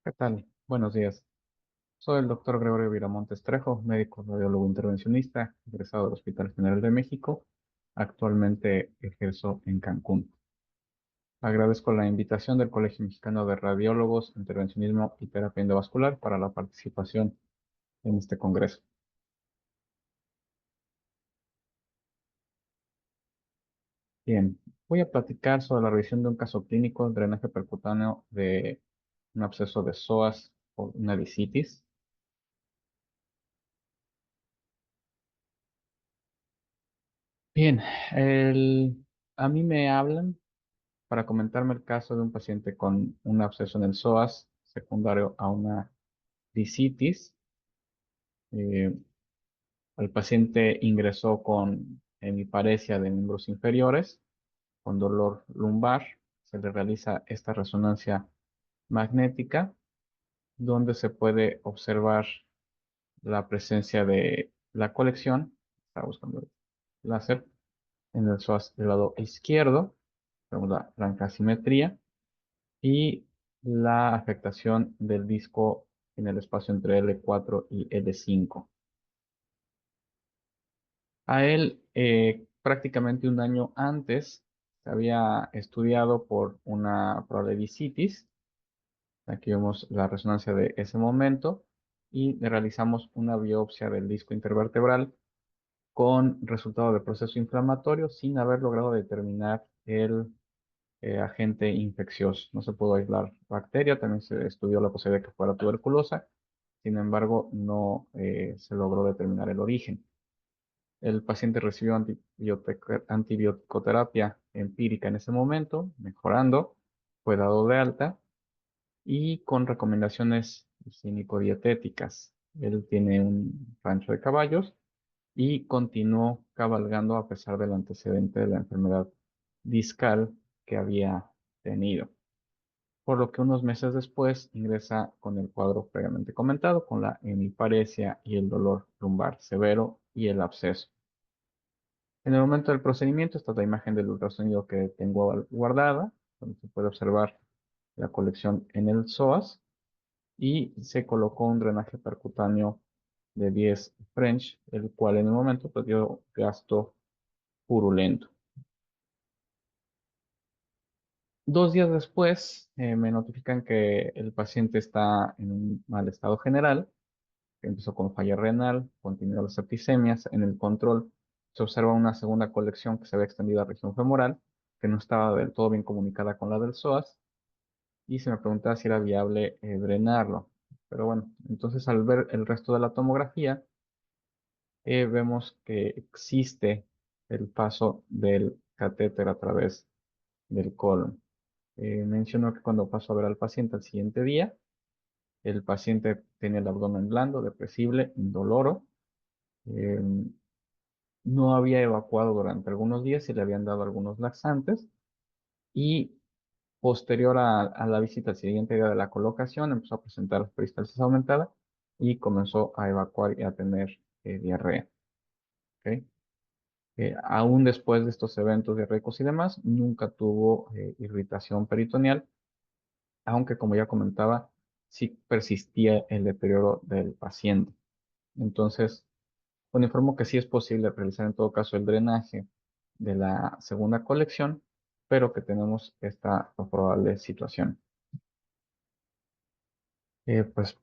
¿Qué tal? Buenos días. Soy el doctor Gregorio Viramontes Trejo, médico radiólogo intervencionista, egresado del Hospital General de México. Actualmente ejerzo en Cancún. Agradezco la invitación del Colegio Mexicano de Radiólogos, Intervencionismo y Terapia Endovascular para la participación en este congreso. Bien, voy a platicar sobre la revisión de un caso clínico de drenaje percutáneo de un absceso de psoas o una visitis. Bien, a mí me hablan para comentarme el caso de un paciente con un absceso en el psoas secundario a una licitis. Eh, el paciente ingresó con hemiparesia de miembros inferiores, con dolor lumbar. Se le realiza esta resonancia magnética, donde se puede observar la presencia de la colección. Estaba buscando el láser en el psoas del lado izquierdo. Tenemos la franca simetría y la afectación del disco en el espacio entre L4 y L5. A él, prácticamente un año antes, se había estudiado por una probabilicitis. Aquí vemos la resonancia de ese momento y le realizamos una biopsia del disco intervertebral con resultado de proceso inflamatorio sin haber logrado determinar el agente infeccioso. No se pudo aislar bacteria, también se estudió la posibilidad de que fuera tuberculosa, sin embargo, no se logró determinar el origen. El paciente recibió antibioticoterapia empírica en ese momento, mejorando, fue dado de alta y con recomendaciones clínico-dietéticas. Él tiene un rancho de caballos y continuó cabalgando a pesar del antecedente de la enfermedad discal que había tenido. Por lo que unos meses después ingresa con el cuadro previamente comentado, con la hemiparesia y el dolor lumbar severo y el absceso. En el momento del procedimiento, esta es la imagen del ultrasonido que tengo guardada, donde se puede observar la colección en el psoas y se colocó un drenaje percutáneo de 10 French, el cual en el momento pues, dio gasto purulento. 2 días después me notifican que el paciente está en un mal estado general, que empezó con falla renal, continuó las septicemias. En el control se observa una segunda colección que se había extendido a la región femoral, que no estaba del todo bien comunicada con la del psoas, y se me preguntaba si era viable drenarlo. Pero bueno, entonces al ver el resto de la tomografía, vemos que existe el paso del catéter a través del colon. Menciono que cuando paso a ver al paciente al siguiente día, el paciente tiene el abdomen blando, depresible, indoloro. eh, no había evacuado durante algunos días y le habían dado algunos laxantes. Y posterior a la visita al siguiente día de la colocación, empezó a presentar peristalsis aumentada y comenzó a evacuar y a tener diarrea. ¿Ok? Aún después de estos eventos diarreicos y demás, nunca tuvo irritación peritoneal, aunque como ya comentaba, sí persistía el deterioro del paciente. Entonces, bueno, informo que sí es posible realizar en todo caso el drenaje de la segunda colección, pero que tenemos esta probable situación. Pues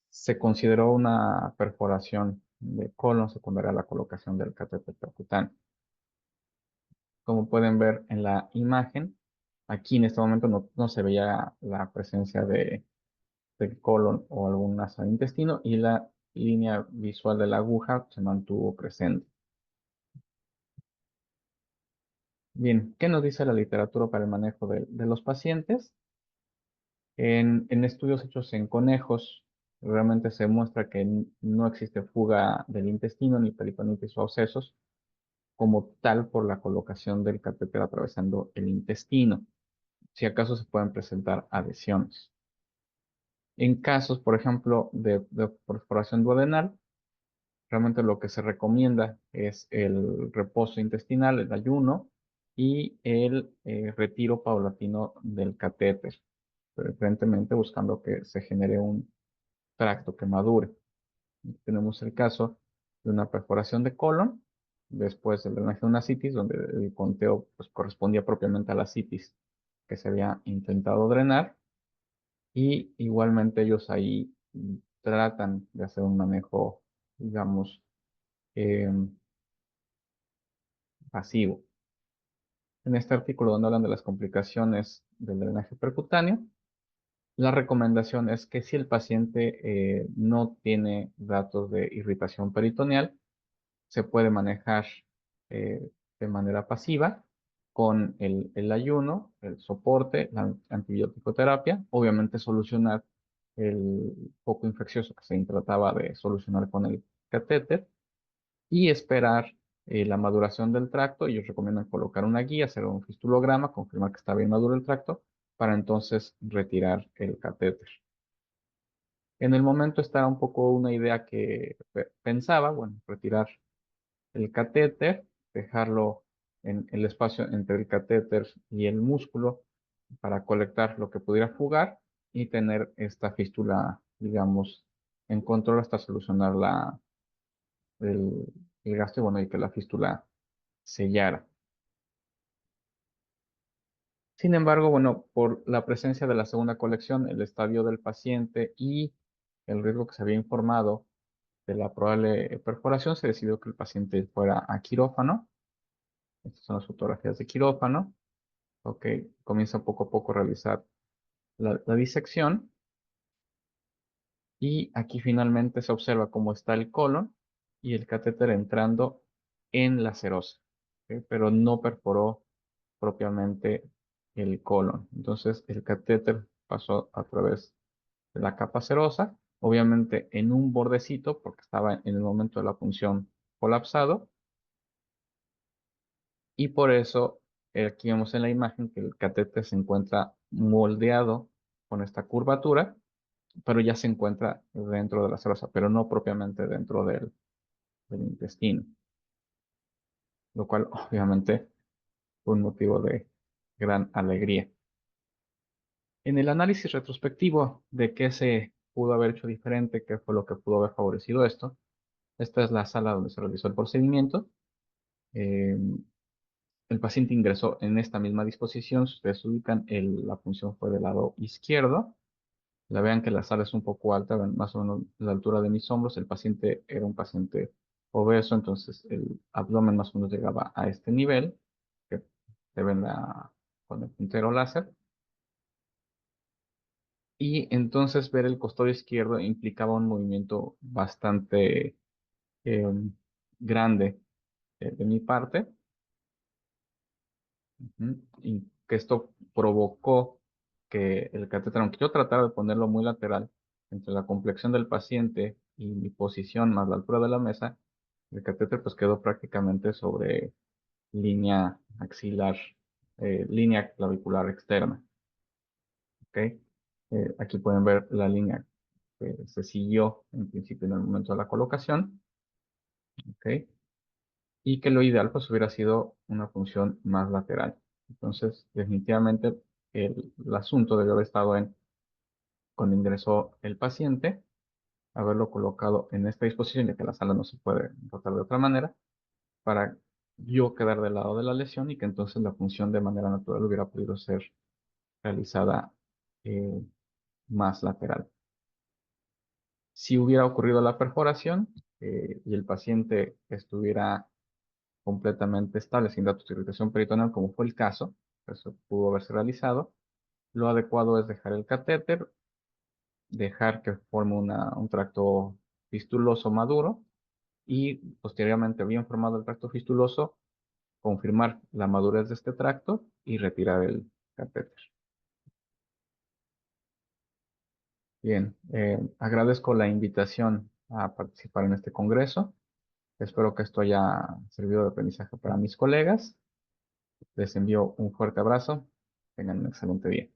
se consideró una perforación de colon secundaria a la colocación del catéter percutáneo. Como pueden ver en la imagen, aquí en este momento no se veía la presencia del colon o algún asa de intestino y la línea visual de la aguja se mantuvo presente. Bien, ¿qué nos dice la literatura para el manejo de los pacientes? En estudios hechos en conejos, realmente se muestra que no existe fuga del intestino, ni peritonitis o abscesos, como tal por la colocación del catéter atravesando el intestino. Si acaso se pueden presentar adhesiones. En casos, por ejemplo, de perforación duodenal, realmente lo que se recomienda es el reposo intestinal, el ayuno y el retiro paulatino del catéter. preferentemente buscando que se genere un tracto que madure. Tenemos el caso de una perforación de colon después del drenaje de una citis, donde el conteo pues, correspondía propiamente a la citis que se había intentado drenar, y igualmente ellos ahí tratan de hacer un manejo, digamos, pasivo. En este artículo donde hablan de las complicaciones del drenaje percutáneo, la recomendación es que si el paciente no tiene datos de irritación peritoneal, se puede manejar eh, de manera pasiva con el ayuno, el soporte, la antibiótico terapia, obviamente solucionar el foco infeccioso que se trataba de solucionar con el catéter y esperar la maduración del tracto. Ellos recomiendan colocar una guía, hacer un fistulograma, confirmar que está bien maduro el tracto, para entonces retirar el catéter. En el momento está un poco una idea que pensaba, bueno, retirar el catéter, dejarlo en el espacio entre el catéter y el músculo para colectar lo que pudiera fugar y tener esta fístula, digamos, en control hasta solucionar el, el gasto y bueno, y que la fístula sellara. Sin embargo, bueno, por la presencia de la segunda colección, el estadio del paciente y el riesgo que se había informado de la probable perforación, se decidió que el paciente fuera a quirófano. Estas son las fotografías de quirófano. Ok, comienza poco a poco a realizar la disección y aquí finalmente se observa cómo está el colon y el catéter entrando en la serosa, ¿ok? Pero no perforó propiamente el colon. Entonces el catéter pasó a través de la capa serosa, obviamente en un bordecito porque estaba en el momento de la punción colapsado, y por eso aquí vemos en la imagen que el catéter se encuentra moldeado con esta curvatura, pero ya se encuentra dentro de la serosa, pero no propiamente dentro del intestino, lo cual obviamente fue un motivo de gran alegría. En el análisis retrospectivo de qué se pudo haber hecho diferente, qué fue lo que pudo haber favorecido esto, esta es la sala donde se realizó el procedimiento. Eh, el paciente ingresó en esta misma disposición. Si ustedes se ubican, la punción fue del lado izquierdo. La vean que la sala es un poco alta, ven más o menos la altura de mis hombros. El paciente era un paciente obeso, entonces el abdomen más o menos llegaba a este nivel, que se ven con el puntero láser. Y entonces ver el costado izquierdo implicaba un movimiento bastante eh, grande de mi parte. Ujú. Y que esto provocó que el catéter, aunque yo tratara de ponerlo muy lateral, entre la complexión del paciente y mi posición más la altura de la mesa, el catéter pues quedó prácticamente sobre línea axilar, línea clavicular externa. ¿Ok? Aquí pueden ver la línea que se siguió en principio en el momento de la colocación. ¿Ok? Y que lo ideal pues hubiera sido una función más lateral. Entonces, definitivamente el asunto debió haber estado en cuando ingresó el paciente, haberlo colocado en esta disposición, ya que la sala no se puede rotar de otra manera, para yo quedar del lado de la lesión y que entonces la función de manera natural hubiera podido ser realizada eh, más lateral. Si hubiera ocurrido la perforación y el paciente estuviera completamente estable, sin datos de irritación peritoneal, como fue el caso, eso pudo haberse realizado. Lo adecuado es dejar el catéter, dejar que forme un tracto fistuloso maduro y posteriormente, bien formado el tracto fistuloso, confirmar la madurez de este tracto y retirar el catéter. Bien, agradezco la invitación a participar en este congreso. Espero que esto haya servido de aprendizaje para mis colegas. Les envío un fuerte abrazo. Tengan un excelente día.